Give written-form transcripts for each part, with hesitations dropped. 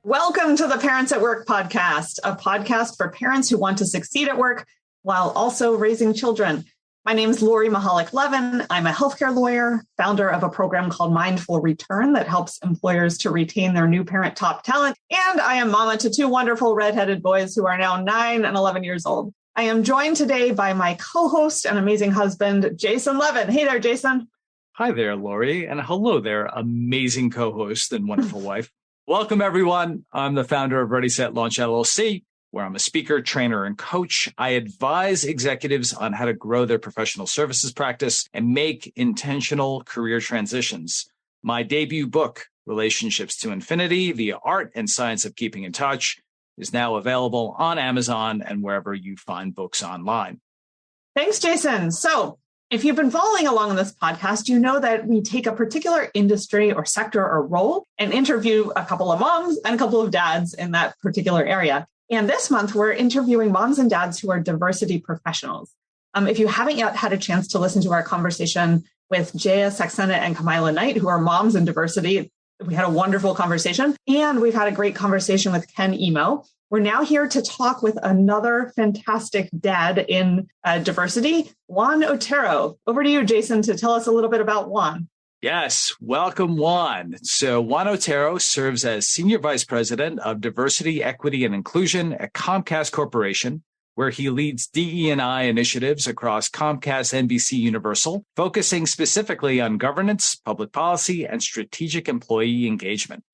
Welcome to the Parents at Work podcast, a podcast for parents who want to succeed at work while also raising children. My name is Lori Mihalich-Levin. I'm a healthcare lawyer, founder of a program called Mindful Return that helps employers to retain their new parent top talent. And I am mama to two wonderful redheaded boys who are now 9 and 11 years old. I am joined today by my co-host and amazing husband, Jason Levin. Hey there, Jason. Hi there, Lori. And hello there, amazing co-host and wonderful wife. Welcome, everyone. I'm the founder of Ready, Set, Launch LLC, where I'm a speaker, trainer, and coach. I advise executives on how to grow their professional services practice and make intentional career transitions. My debut book, Relationships to Infinity, The Art and Science of Keeping in Touch, is now available on Amazon and wherever you find books online. Thanks, Jason. So if you've been following along on this podcast, you know that we take a particular industry or sector or role and interview a couple of moms and a couple of dads in that particular area. And this month, we're interviewing moms and dads who are diversity professionals. If you haven't yet had a chance to listen to our conversation with Jaya Saxena and Kamila Knight, who are moms in diversity, we had a wonderful conversation. And we've had a great conversation with Ken Emo. We're now here to talk with another fantastic dad in diversity, Juan Otero. Over to you, Jason, to tell us a little bit about Juan. Yes, welcome, Juan. So Juan Otero serves as Senior Vice President of Diversity, Equity, and Inclusion at Comcast Corporation, where he leads DE&I initiatives across Comcast NBC Universal, focusing specifically on governance, public policy, and strategic employee engagement.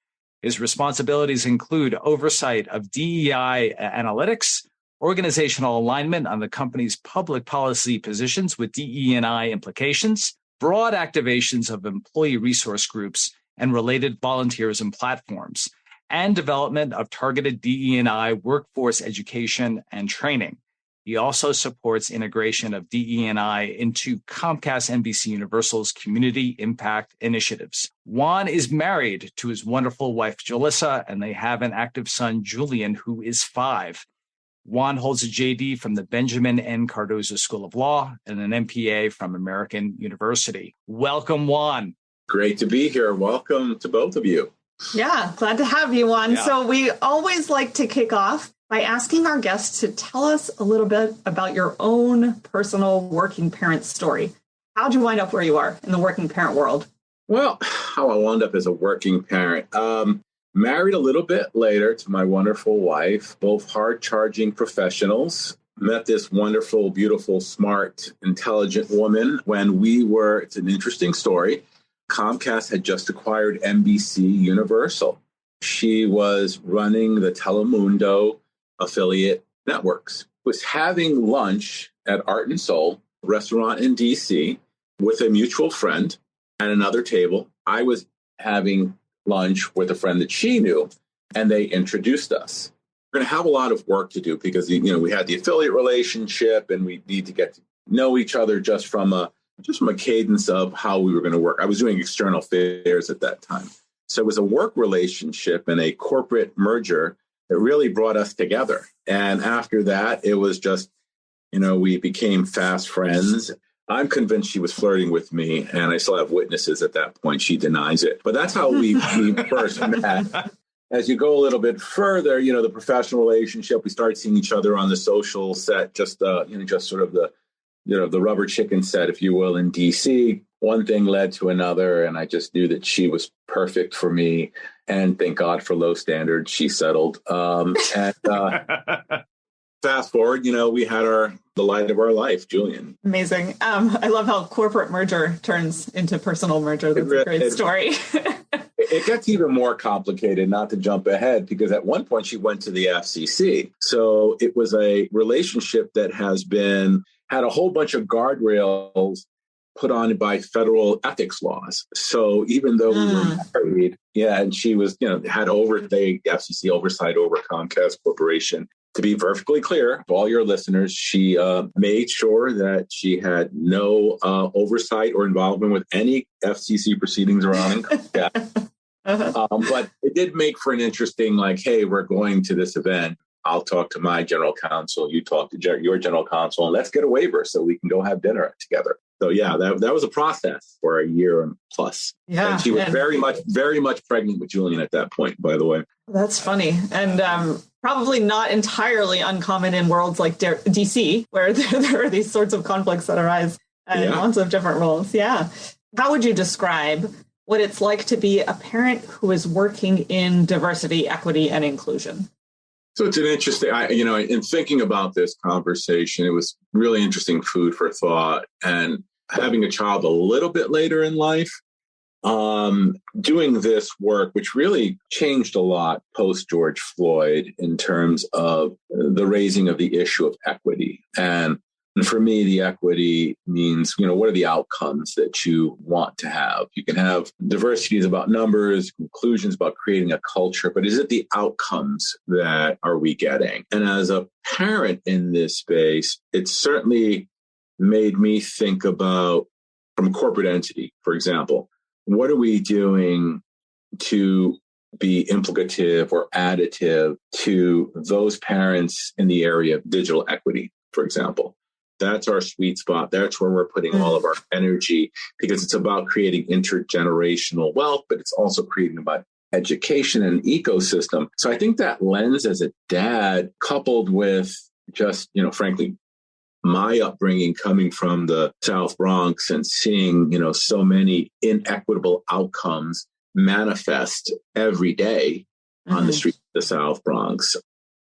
His responsibilities include oversight of DE&I analytics, organizational alignment on the company's public policy positions with DE&I implications, broad activations of employee resource groups and related volunteerism platforms, and development of targeted DE&I workforce education and training. He also supports integration of DE&I into Comcast NBC Universal's community impact initiatives. Juan is married to his wonderful wife, Jalissa, and they have an active son, Julian, who is 5. Juan holds a JD from the Benjamin N. Cardozo School of Law and an MPA from American University. Welcome, Juan. Great to be here. Welcome to both of you. Yeah, glad to have you on. Yeah. So we always like to kick off by asking our guests to tell us a little bit about your own personal working parent story. How'd you wind up where you are in the working parent world? Well, how I wound up as a working parent. Married a little bit later to my wonderful wife, both hard-charging professionals. Met this wonderful, beautiful, smart, intelligent woman when it's an interesting story. Comcast had just acquired NBC Universal. She was running the Telemundo affiliate networks. Was having lunch at Art and Soul restaurant in DC with a mutual friend at another table. I was having lunch with a friend that she knew, and they introduced us. We're going to have a lot of work to do because we had the affiliate relationship, and we need to get to know each other just from a cadence of how we were going to work. I was doing external affairs at that time. So it was a work relationship and a corporate merger that really brought us together. And after that, it was just, we became fast friends. I'm convinced she was flirting with me, and I still have witnesses at that point. She denies it. But that's how we first met. As you go a little bit further, the professional relationship, we started seeing each other on the social set, just sort of the rubber chicken set, if you will, in DC. One thing led to another, and I just knew that she was perfect for me. And thank God for low standards, she settled. Fast forward, we had the light of our life, Julian. Amazing. I love how corporate merger turns into personal merger. That's a great story. It gets even more complicated, not to jump ahead, because at one point she went to the FCC. So it was a relationship that had a whole bunch of guardrails put on by federal ethics laws. So even though we were married, and she was, had the FCC oversight over Comcast Corporation. To be perfectly clear to all your listeners, she made sure that she had no oversight or involvement with any FCC proceedings around Comcast. But it did make for an interesting, hey, we're going to this event. I'll talk to my general counsel. You talk to your general counsel, and let's get a waiver so we can go have dinner together. So yeah, that was a process for a year and plus. Yeah. And she was very much pregnant with Julian at that point, by the way. That's funny. And probably not entirely uncommon in worlds like DC, where there are these sorts of conflicts that arise in lots of different roles. Yeah. How would you describe what it's like to be a parent who is working in diversity, equity, and inclusion? So it's an interesting, in thinking about this conversation, it was really interesting food for thought. And having a child a little bit later in life, doing this work, which really changed a lot post George Floyd in terms of the raising of the issue of equity. And for me, the equity means, what are the outcomes that you want to have? You can have diversity is about numbers, inclusion is about creating a culture, but is it the outcomes that are we getting? And as a parent in this space, it certainly made me think about, from a corporate entity, for example, what are we doing to be implicative or additive to those parents in the area of digital equity, for example? That's our sweet spot. That's where we're putting all of our energy, because it's about creating intergenerational wealth, but it's also creating about education and ecosystem. So I think that lens as a dad, coupled with just, frankly, my upbringing coming from the South Bronx and seeing, so many inequitable outcomes manifest every day on the streets of the South Bronx.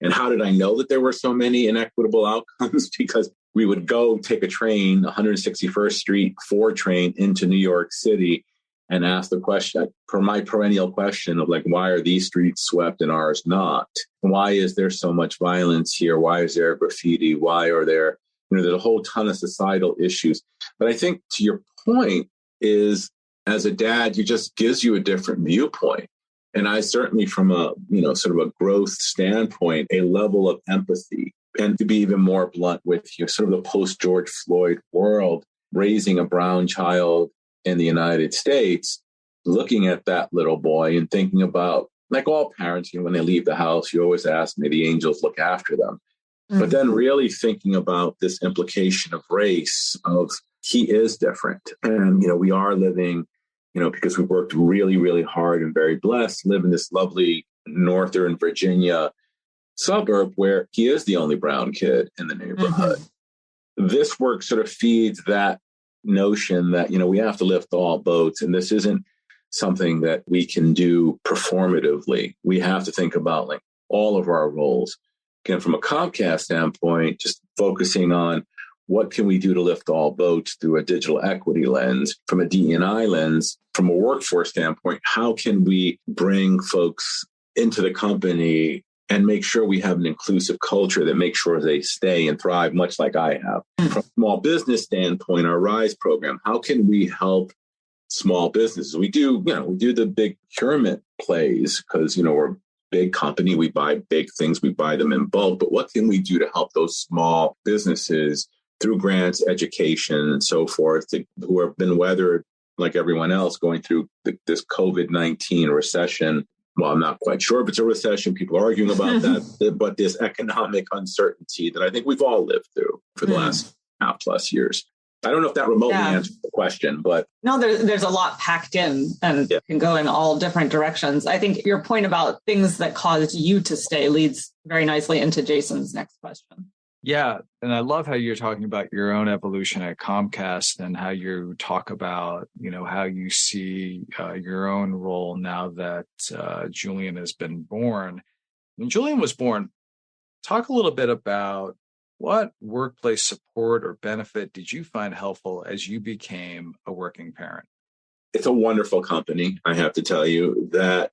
And how did I know that there were so many inequitable outcomes? Because we would go take a train, 161st Street 4 train into New York City, and ask the question, my perennial question of why are these streets swept and ours not? Why is there so much violence here? Why is there graffiti? Why are there, there's a whole ton of societal issues. But I think to your point is, as a dad, it just gives you a different viewpoint. And I certainly, from a, sort of a growth standpoint, a level of empathy, and to be even more blunt with sort of the post-George Floyd world, raising a brown child in the United States, looking at that little boy and thinking about, like all parents, when they leave the house, you always ask, may the angels look after them. But then really thinking about this implication of race, of he is different. And, we are living, because we worked really, really hard and very blessed, live in this lovely Northern Virginia suburb where he is the only brown kid in the neighborhood. This work sort of feeds that notion that, we have to lift all boats. And this isn't something that we can do performatively. We have to think about all of our roles. Again, from a Comcast standpoint, just focusing on what can we do to lift all boats through a digital equity lens, from a DE&I lens, from a workforce standpoint, how can we bring folks into the company and make sure we have an inclusive culture that makes sure they stay and thrive, much like I have. From a small business standpoint, our RISE program, how can we help small businesses? We do the big procurement plays because, we're a big company. We buy big things. We buy them in bulk. But what can we do to help those small businesses through grants, education, and so forth, who have been weathered like everyone else going through this COVID-19 recession? Well, I'm not quite sure if it's a recession. People are arguing about that, but this economic uncertainty that I think we've all lived through for the last half+ years. I don't know if that remotely answers the question, but no, there's a lot packed in and can go in all different directions. I think your point about things that caused you to stay leads very nicely into Jason's next question. Yeah. And I love how you're talking about your own evolution at Comcast and how you talk about, how you see your own role now that Julian has been born. When Julian was born, talk a little bit about what workplace support or benefit did you find helpful as you became a working parent? It's a wonderful company. I have to tell you that,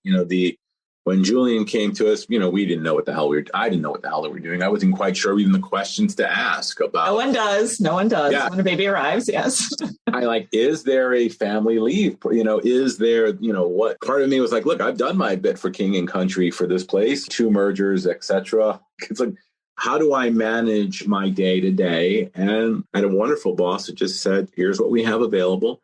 when Julian came to us, we didn't know what the hell I didn't know what the hell they were doing. I wasn't quite sure even the questions to ask about. No one does. Yeah. When a baby arrives. Yes. Is there a family leave? Is there, what? Part of me was like, look, I've done my bit for King and Country for this place, 2 mergers, etc. It's like, how do I manage my day to day? And I had a wonderful boss that just said, here's what we have available.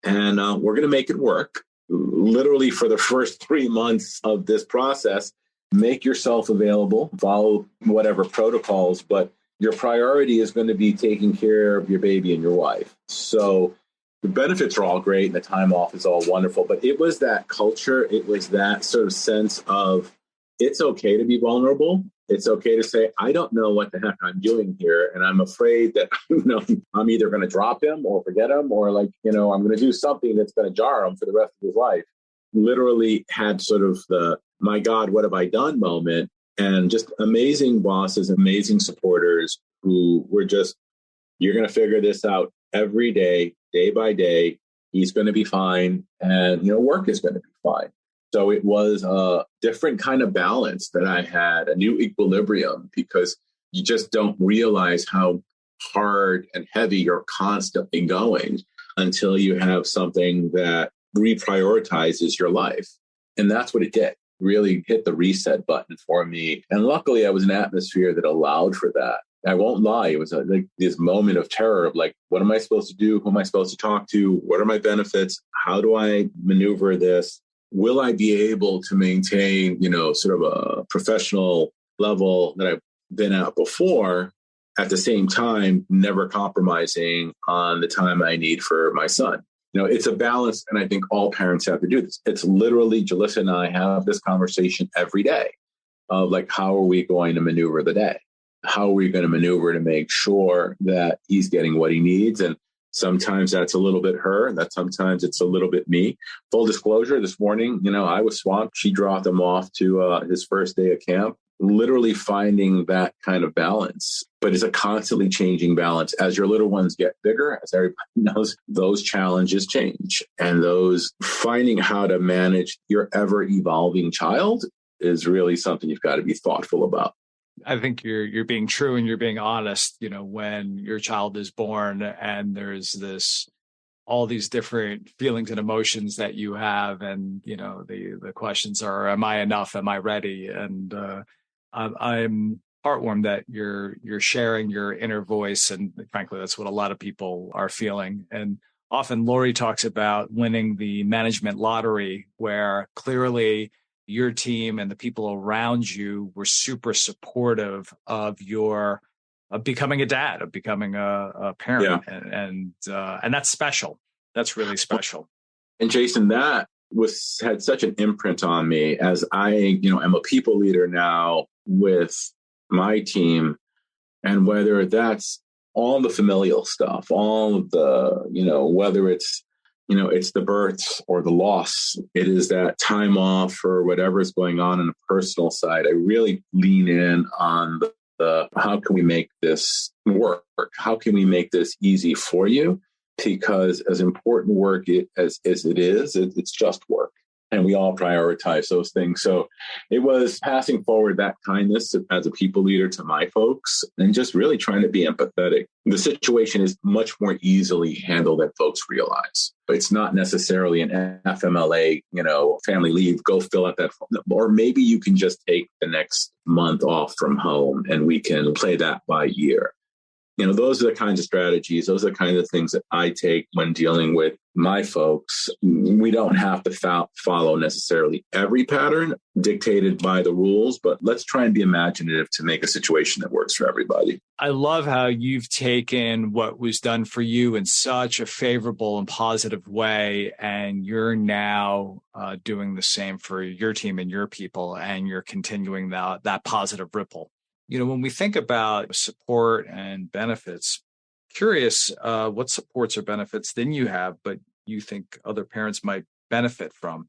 And we're going to make it work. Literally for the first 3 months of this process, make yourself available, follow whatever protocols, but your priority is going to be taking care of your baby and your wife. So the benefits are all great and the time off is all wonderful, but it was that culture. It was that sort of sense of it's okay to be vulnerable. It's okay to say, I don't know what the heck I'm doing here. And I'm afraid that, I'm either going to drop him or forget him, or I'm going to do something that's going to jar him for the rest of his life. Literally had sort of the, my God, what have I done moment? And just amazing bosses, amazing supporters who were just, you're going to figure this out every day, day by day. He's going to be fine. And, work is going to be fine. So it was a different kind of balance that I had, a new equilibrium, because you just don't realize how hard and heavy you're constantly going until you have something that reprioritizes your life. And that's what it did. Really hit the reset button for me. And luckily, I was in an atmosphere that allowed for that. I won't lie. It was like this moment of terror of like, what am I supposed to do? Who am I supposed to talk to? What are my benefits? How do I maneuver this? Will I be able to maintain, sort of a professional level that I've been at before, at the same time, never compromising on the time I need for my son? It's a balance, and I think all parents have to do this. It's literally, Jalissa and I have this conversation every day of like, how are we going to maneuver the day? How are we going to maneuver to make sure that he's getting what he needs? And sometimes that's a little bit her, and that sometimes it's a little bit me. Full disclosure, this morning, I was swamped. She dropped him off to his first day of camp, literally finding that kind of balance. But it's a constantly changing balance. As your little ones get bigger, as everybody knows, those challenges change. And those finding how to manage your ever evolving child is really something you've got to be thoughtful about. I think you're being true and you're being honest, when your child is born and there's all these different feelings and emotions that you have. And, the questions are, am I enough? Am I ready? And I'm heartwarmed that you're sharing your inner voice. And frankly, that's what a lot of people are feeling. And often Lori talks about winning the management lottery, where clearly your team and the people around you were super supportive of becoming a dad, of becoming a parent. Yeah. And that's special. That's really special. And Jason, that had such an imprint on me as I, am a people leader now with my team. And whether that's all the familial stuff, all of the, whether it's the births or the loss, it is that time off or whatever is going on the personal side. I really lean in on the how can we make this work? How can we make this easy for you? Because as important work as it is, it's just work. And we all prioritize those things. So it was passing forward that kindness as a people leader to my folks and just really trying to be empathetic. The situation is much more easily handled than folks realize. But it's not necessarily an FMLA, family leave, go fill out that form. Or maybe you can just take the next month off from home and we can play that by ear. Those are the kinds of strategies. Those are the kinds of things that I take when dealing with my folks. We don't have to follow necessarily every pattern dictated by the rules, but let's try and be imaginative to make a situation that works for everybody. I love how you've taken what was done for you in such a favorable and positive way, and you're now doing the same for your team and your people, and you're continuing that positive ripple. When we think about support and benefits, curious what supports or benefits then you have, but you think other parents might benefit from?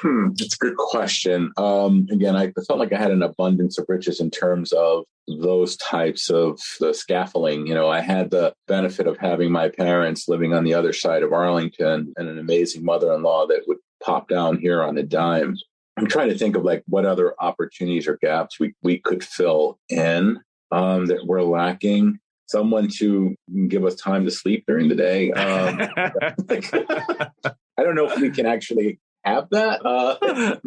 That's a good question. Again, I felt like I had an abundance of riches in terms of those types of the scaffolding. I had the benefit of having my parents living on the other side of Arlington and an amazing mother-in-law that would pop down here on a dime. I'm trying to think of like what other opportunities or gaps we could fill in that we're lacking. Someone to give us time to sleep during the day. I don't know if we can actually have that.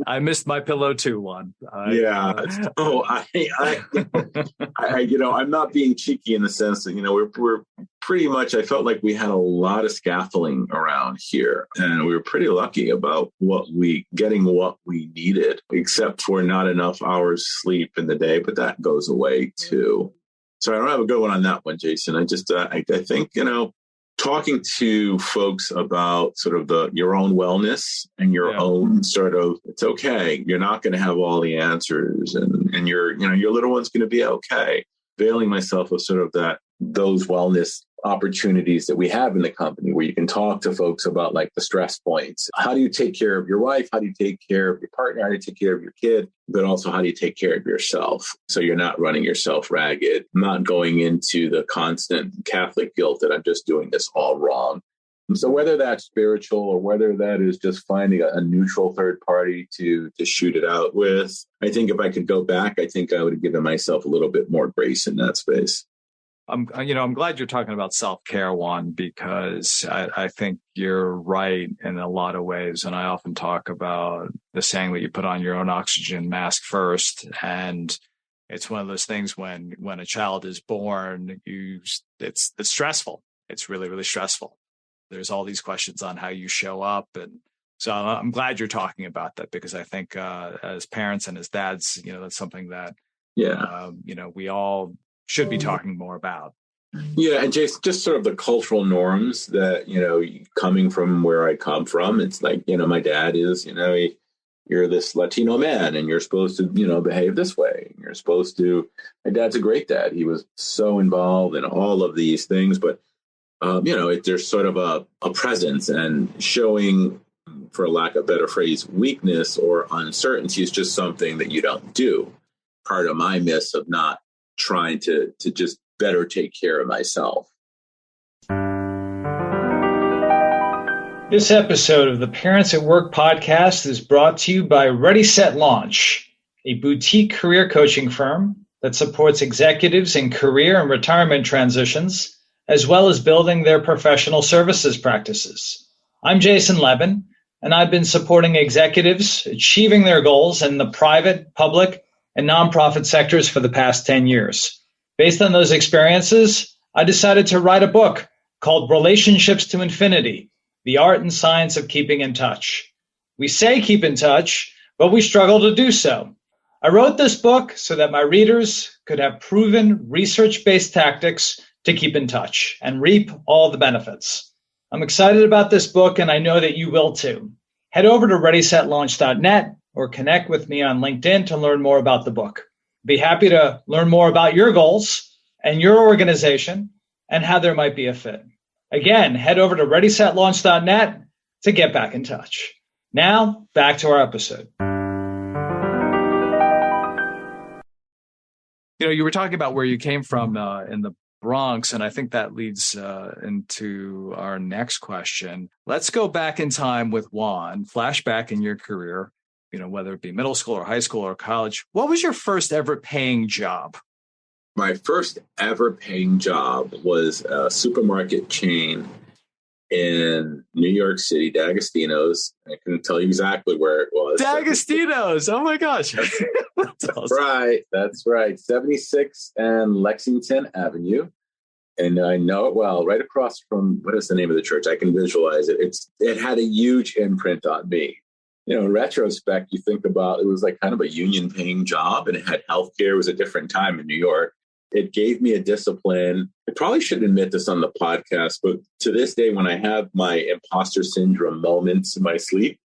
I missed my pillow too, Juan. I'm not being cheeky in the sense that, we're pretty much, I felt like we had a lot of scaffolding around here and we were pretty lucky about getting what we needed, except for not enough hours sleep in the day, but that goes away too. So I don't have a good one on that one, Jason. I just, I think, talking to folks about sort of your own wellness and your own sort of, it's okay. You're not going to have all the answers, and your little one's going to be okay. Availing myself of sort of those wellness opportunities that we have in the company, where you can talk to folks about like the stress points. How do you take care of your wife? How do you take care of your partner? How do you take care of your kid? But also, how do you take care of yourself? So you're not running yourself ragged, not going into the constant Catholic guilt that I'm just doing this all wrong. And so whether that's spiritual or whether that is just finding a neutral third party to shoot it out with, I think if I could go back, I think I would have given myself a little bit more grace in that space. I'm glad you're talking about self-care, Juan, because I think you're right in a lot of ways. And I often talk about the saying that you put on your own oxygen mask first. And it's one of those things when a child is born, it's stressful. It's really, really stressful. There's all these questions on how you show up. And so I'm glad you're talking about that, because I think as parents and as dads, that's something that, we all should be talking more about. Yeah. And just sort of the cultural norms that, coming from where I come from, it's like, my dad is, you're this Latino man and you're supposed to, behave this way. You're supposed to, my dad's a great dad. He was so involved in all of these things, but, there's sort of a presence, and showing, for lack of a better phrase, weakness or uncertainty is just something that you don't do. Part of my miss of not trying to just better take care of myself. This episode of the Parents at Work podcast is brought to you by Ready, Set, Launch, a boutique career coaching firm that supports executives in career and retirement transitions, as well as building their professional services practices. I'm Jason Levin, and I've been supporting executives achieving their goals in the private, public, and nonprofit sectors for the past 10 years. Based on those experiences, I decided to write a book called Relationships to Infinity: The Art and Science of Keeping in Touch. We say keep in touch, but we struggle to do so. I wrote this book so that my readers could have proven research-based tactics to keep in touch and reap all the benefits. I'm excited about this book, and I know that you will too. Head over to readysetlaunch.net or connect with me on LinkedIn to learn more about the book. Be happy to learn more about your goals and your organization and how there might be a fit. Again, head over to readysetlaunch.net to get back in touch. Now, back to our episode. You were talking about where you came from in the Bronx, and I think that leads into our next question. Let's go back in time with Juan, flashback in your career, whether it be middle school or high school or college. What was your first ever paying job? My first ever paying job was a supermarket chain in New York City, D'Agostino's. I couldn't tell you exactly where it was. D'Agostino's. Oh my gosh. That's awesome. That's right. 76 and Lexington Avenue. And I know it well, right across from, what is the name of the church? I can visualize it. It had a huge imprint on me. In retrospect, you think about, it was like kind of a union paying job, and it had healthcare. It was a different time in New York. It gave me a discipline. I probably shouldn't admit this on the podcast, but to this day, when I have my imposter syndrome moments in my sleep,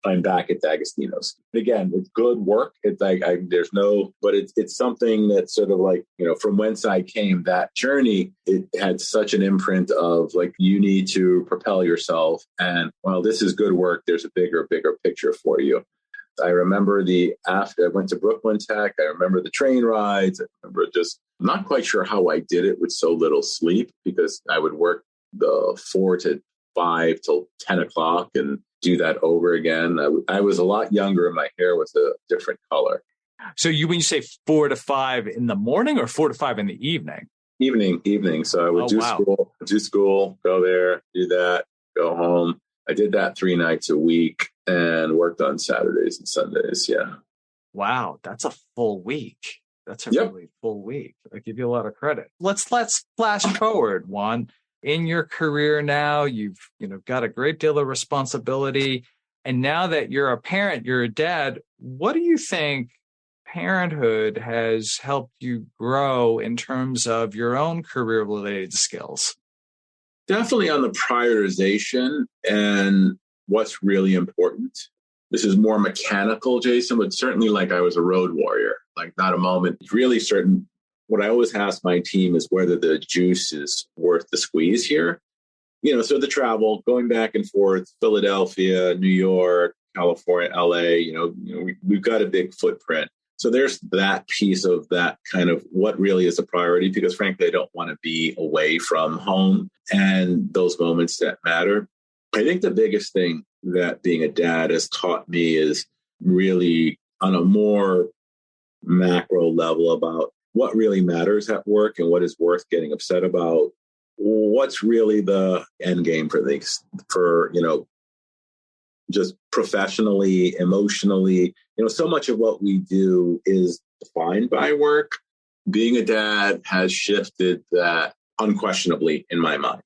I'm back at D'Agostino's. Again, it's good work. It's like, but it's something that's sort of like, from whence I came, that journey, it had such an imprint of like, you need to propel yourself. And while this is good work, there's a bigger picture for you. I remember after I went to Brooklyn Tech, I remember the train rides. I remember I'm not quite sure how I did it with so little sleep, because I would work the 4 to 5 till 10 o'clock and do that over again. I was a lot younger and my hair was a different color. So when you say 4 to 5 in the morning or 4 to 5 in the evening? Evening. So I would do school, go there, do that, go home. I did that 3 nights a week and worked on Saturdays and Sundays. Yeah. Wow. That's a full week. That's a really full week. I give you a lot of credit. Let's flash forward, Juan. In your career now, you've got a great deal of responsibility. And now that you're a parent, you're a dad, what do you think parenthood has helped you grow in terms of your own career-related skills? Definitely on the prioritization and what's really important. This is more mechanical, Jason, but certainly like I was a road warrior, like not a moment, really certain. What I always ask my team is whether the juice is worth the squeeze here. So the travel, going back and forth, Philadelphia, New York, California, LA, we've got a big footprint. So there's that piece of that kind of what really is a priority, because frankly, I don't want to be away from home and those moments that matter. I think the biggest thing that being a dad has taught me is really on a more macro level about what really matters at work and what is worth getting upset about. What's really the end game for things, just professionally, emotionally, so much of what we do is defined by work. Being a dad has shifted that unquestionably in my mind.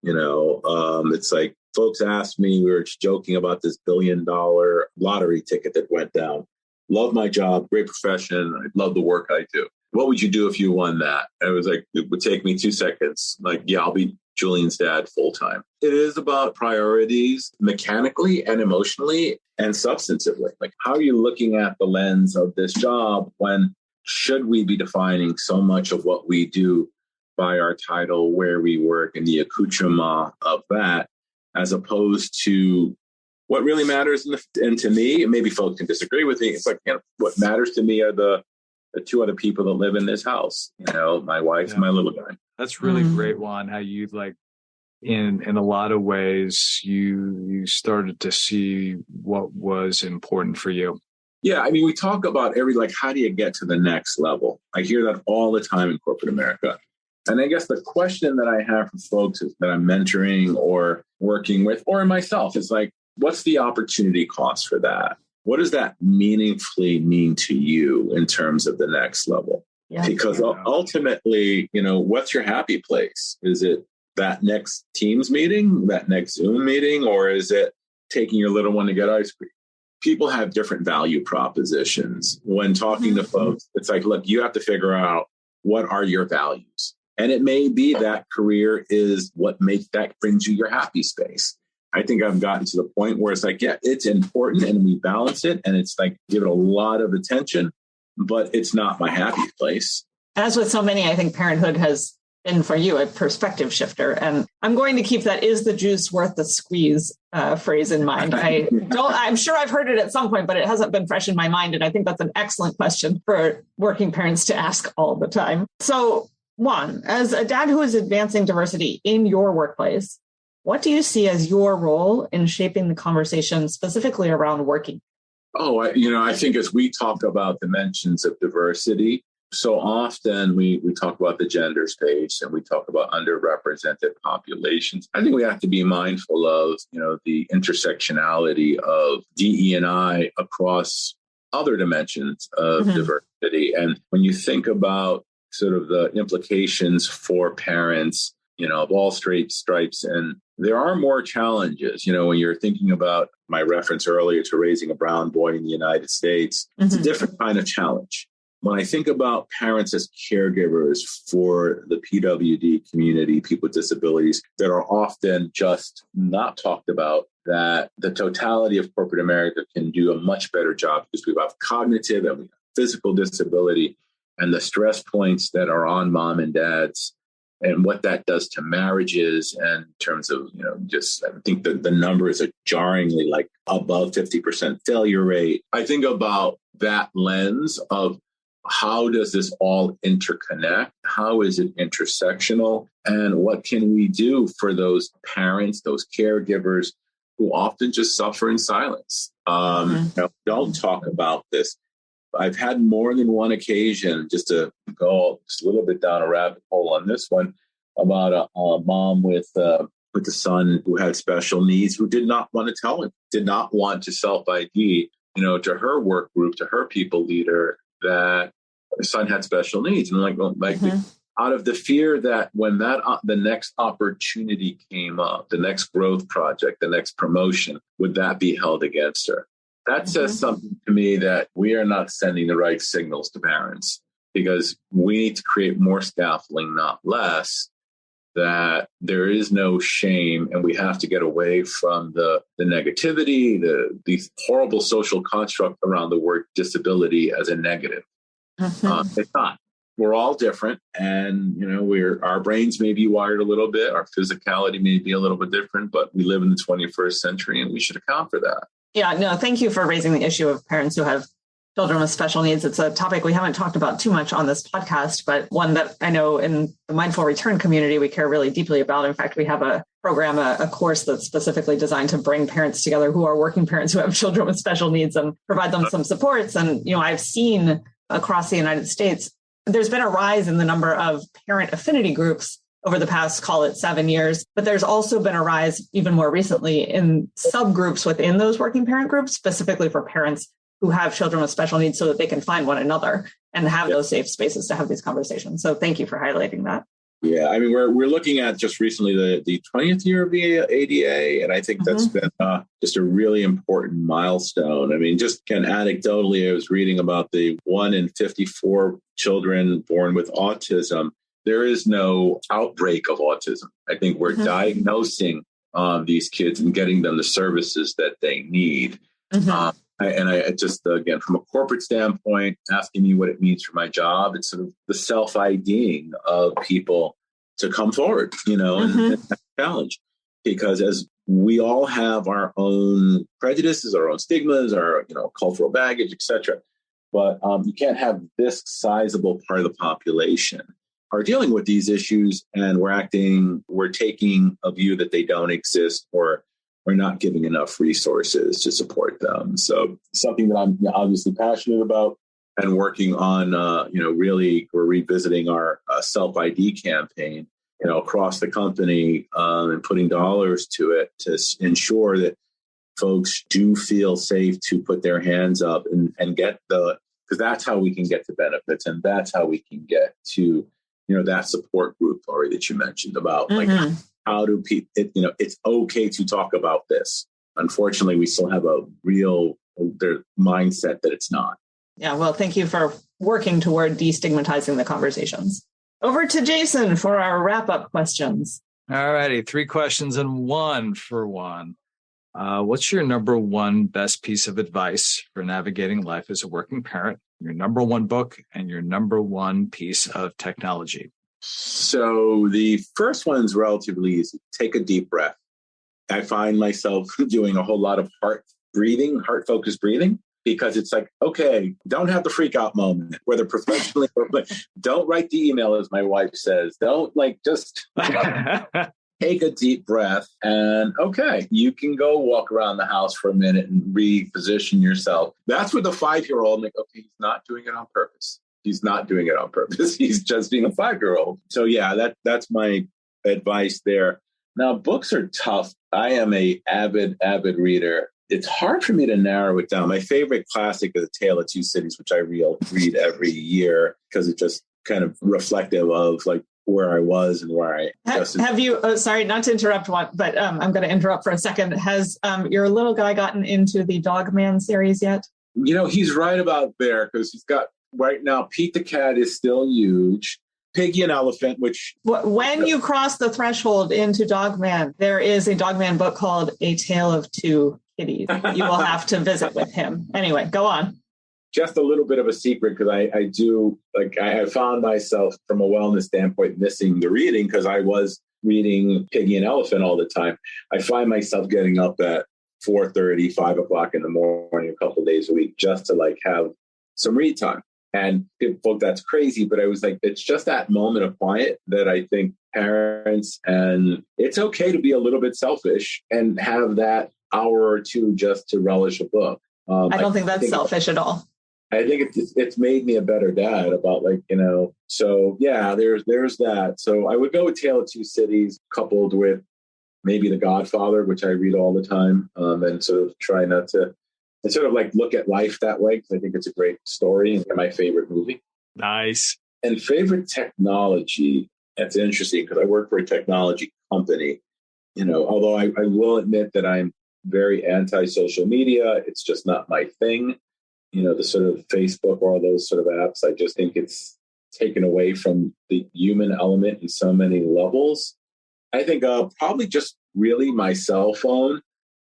It's like folks ask me, we were just joking about this $1 billion lottery ticket that went down. Love my job, great profession. I love the work I do. What would you do if you won that? I was like, it would take me 2 seconds. Like, yeah, I'll be Julian's dad full time. It is about priorities mechanically and emotionally and substantively. Like, how are you looking at the lens of this job when should we be defining so much of what we do by our title, where we work, and the accoutrement of that, as opposed to what really matters? And to me, and maybe folks can disagree with me, it's like, what matters to me are the 2 other people that live in this house, my wife and my little guy. That's really great, Juan, how you in a lot of ways, you started to see what was important for you. Yeah. I mean, we talk about how do you get to the next level? I hear that all the time in corporate America. And I guess the question that I have for folks that I'm mentoring or working with, or myself, is like, what's the opportunity cost for that? What does that meaningfully mean to you in terms of the next level? Yeah. Because ultimately, what's your happy place? Is it that next Teams meeting, that next Zoom meeting, or is it taking your little one to get ice cream? People have different value propositions. When talking to folks, it's like, look, you have to figure out what are your values. And it may be that career is what brings you your happy space. I think I've gotten to the point where it's like, yeah, it's important and we balance it and it's like, give it a lot of attention, but it's not my happy place. As with so many, I think parenthood has been for you a perspective shifter. And I'm going to keep that "is the juice worth the squeeze" phrase in mind. I'm sure I've heard it at some point, but it hasn't been fresh in my mind. And I think that's an excellent question for working parents to ask all the time. So Juan, as a dad who is advancing diversity in your workplace, what do you see as your role in shaping the conversation specifically around working? I think as we talk about dimensions of diversity, so often we talk about the gender space and we talk about underrepresented populations. I think we have to be mindful of, the intersectionality of DE&I across other dimensions of diversity. And when you think about sort of the implications for parents, of all stripes, and there are more challenges, when you're thinking about my reference earlier to raising a brown boy in the United States, it's a different kind of challenge. When I think about parents as caregivers for the PWD community, people with disabilities that are often just not talked about, that the totality of corporate America can do a much better job because we have cognitive and we have physical disability and the stress points that are on mom and dads and what that does to marriages and in terms of, I think the numbers are jarringly like above 50% failure rate. I think about that lens of how does this all interconnect? How is it intersectional? And what can we do for those parents, those caregivers who often just suffer in silence? Don't talk about this. I've had more than one occasion, just to go just a little bit down a rabbit hole on this one, about a mom with a son who had special needs, who did not want to tell him, did not want to self-ID, to her work group, to her people leader, that her son had special needs. And out of the fear that when the next opportunity came up, the next growth project, the next promotion, would that be held against her? That says something to me that we are not sending the right signals to parents, because we need to create more scaffolding, not less, that there is no shame, and we have to get away from the negativity, the horrible social construct around the word disability as a negative. It's not. We're all different, and our brains may be wired a little bit, our physicality may be a little bit different, but we live in the 21st century, and we should account for that. Yeah, no, thank you for raising the issue of parents who have children with special needs. It's a topic we haven't talked about too much on this podcast, but one that I know in the Mindful Return community we care really deeply about. In fact, we have a program, a course that's specifically designed to bring parents together who are working parents who have children with special needs and provide them some supports. And, I've seen across the United States, there's been a rise in the number of parent affinity groups over the past, call it 7 years. But there's also been a rise even more recently in subgroups within those working parent groups, specifically for parents who have children with special needs, so that they can find one another and have those safe spaces to have these conversations. So thank you for highlighting that. Yeah, I mean, we're looking at just recently the 20th year of the ADA, and I think that's been just a really important milestone. I mean, just anecdotally, I was reading about the 1 in 54 children born with autism. There is no outbreak of autism. I think we're diagnosing these kids and getting them the services that they need. I just, again, from a corporate standpoint, asking me what it means for my job, it's sort of the self-IDing of people to come forward, and challenge. Because as we all have our own prejudices, our own stigmas, our, cultural baggage, etc. But you can't have this sizable part of the population are dealing with these issues, and we're taking a view that they don't exist, or we're not giving enough resources to support them. So something that I'm obviously passionate about and working on, really we're revisiting our self-ID campaign, across the company, and putting dollars to it to ensure that folks do feel safe to put their hands up and get because that's how we can get to benefits, and that's how we can get to, that support group, Laurie, that you mentioned about, like, how do people, it's okay to talk about this. Unfortunately, we still have their mindset that it's not. Yeah, well, thank you for working toward destigmatizing the conversations. Over to Jason for our wrap-up questions. All righty, 3 questions and 1 for Juan. What's your number 1 best piece of advice for navigating life as a working parent, your number 1 book, and your number 1 piece of technology? So the first one's relatively easy. Take a deep breath. I find myself doing a whole lot of heart-focused breathing, because it's like, okay, don't have the freak out moment, whether professionally or don't write the email, as my wife says. Don't just take a deep breath, and okay, you can go walk around the house for a minute and reposition yourself. That's with a 5-year-old. I'm like, okay, he's not doing it on purpose. He's not doing it on purpose. He's just being a 5-year-old. So yeah, that's my advice there. Now, books are tough. I am a avid reader. It's hard for me to narrow it down. My favorite classic is A Tale of Two Cities, which I read every year, because it's just kind of reflective of like where I was and where I just... Have you, sorry, not to interrupt one, but I'm going to interrupt for a second. Has your little guy gotten into the Dog Man series yet? He's right about there, because he's got, right now, Pete the Cat is still huge. Piggy and Elephant, which... When you cross the threshold into Dog Man, there is a Dog Man book called A Tale of Two Kitties. You will have to visit with him. Anyway, go on. Just a little bit of a secret, because I do, I found myself from a wellness standpoint missing the reading, because I was reading Piggy and Elephant all the time. I find myself getting up at 4:30, 5 o'clock in the morning, a couple of days a week, just to have some read time. And people, that's crazy, but I was like, it's just that moment of quiet that I think parents, and it's okay to be a little bit selfish and have that hour or two just to relish a book. I don't think that's selfish at all. I think it's made me a better dad about so yeah, there's that. So I would go with Tale of Two Cities coupled with maybe The Godfather, which I read all the time, and sort of try not to, and sort of look at life that way, because I think it's a great story and my favorite movie. Nice. And favorite technology, that's interesting, because I work for a technology company, although I will admit that I'm very anti-social media. It's just not my thing. The sort of Facebook or all those sort of apps, I just think it's taken away from the human element in so many levels. I think probably just really my cell phone,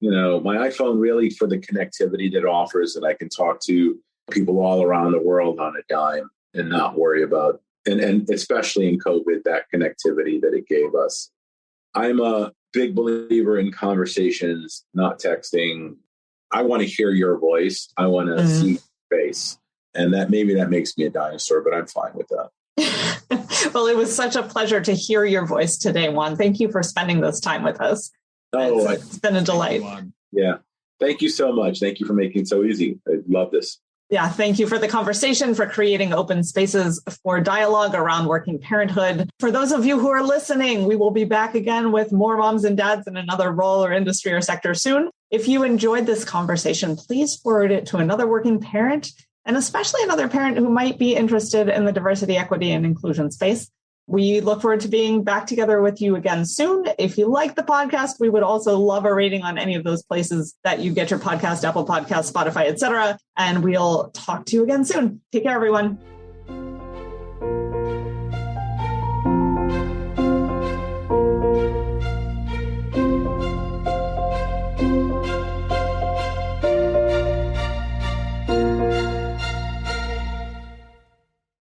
my iPhone really for the connectivity that it offers, that I can talk to people all around the world on a dime and not worry about, and especially in COVID, that connectivity that it gave us. I'm a big believer in conversations, not texting. I want to hear your voice. I want to see your face. And that makes me a dinosaur, but I'm fine with that. Well, it was such a pleasure to hear your voice today, Juan. Thank you for spending this time with us. It's been a delight. Yeah. Thank you so much. Thank you for making it so easy. I love this. Yeah, thank you for the conversation, for creating open spaces for dialogue around working parenthood. For those of you who are listening, we will be back again with more moms and dads in another role or industry or sector soon. If you enjoyed this conversation, please forward it to another working parent, and especially another parent who might be interested in the diversity, equity, and inclusion space. We look forward to being back together with you again soon. If you like the podcast, we would also love a rating on any of those places that you get your podcast, Apple Podcasts, Spotify, etc. And we'll talk to you again soon. Take care, everyone.